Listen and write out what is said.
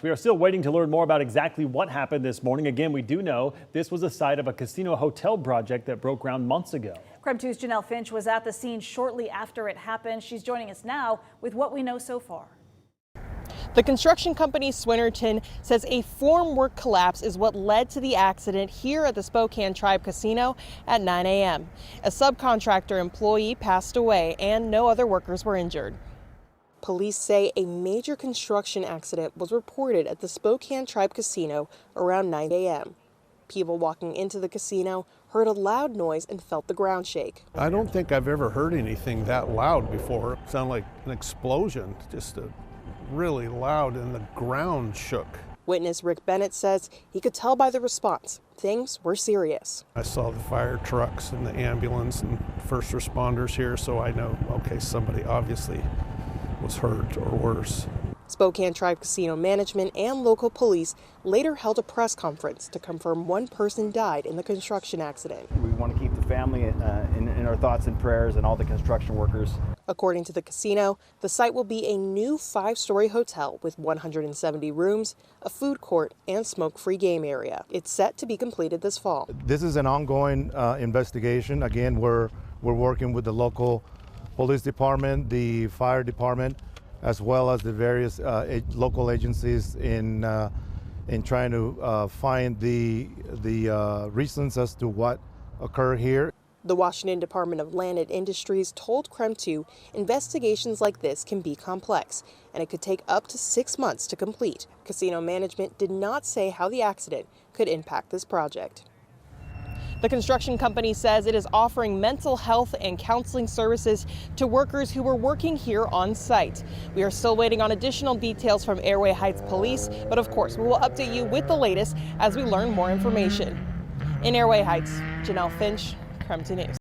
We are still waiting to learn more about exactly what happened this morning. Again, we do know this was the site of a casino hotel project that broke ground months ago. KREM 2's Janelle Finch was at the scene shortly after it happened. She's joining us now with what we know so far. The construction company Swinnerton says a formwork collapse is what led to the accident here at the Spokane Tribe Casino at 9 a.m. A subcontractor employee passed away and no other workers were injured. Police say a major construction accident was reported at the Spokane Tribe Casino around 9 a.m. People walking into the casino heard a loud noise and felt the ground shake. I don't think I've ever heard anything that loud before. It sounded like an explosion, just really loud, and the ground shook. Witness Rick Bennett says he could tell by the response things were serious. I saw the fire trucks and the ambulance and first responders here, so I know, okay, somebody obviously was hurt or worse. Spokane Tribe Casino management and local police later held a press conference to confirm one person died in the construction accident. We want to keep the family in our thoughts and prayers and all the construction workers. According to the casino, the site will be a new 5-story hotel with 170 rooms, a food court, and smoke-free game area. It's set to be completed this fall. This is an ongoing investigation. Again, we're working with the local police department, the fire department, as well as the various local agencies in trying to find the reasons as to what occurred here. The Washington Department of Land and Industries told KREM 2 investigations like this can be complex, and it could take up to 6 months to complete. Casino management did not say how the accident could impact this project. The construction company says it is offering mental health and counseling services to workers who were working here on site. We are still waiting on additional details from Airway Heights Police, but of course we will update you with the latest as we learn more information. In Airway Heights, Janelle Finch, KREM 2 News.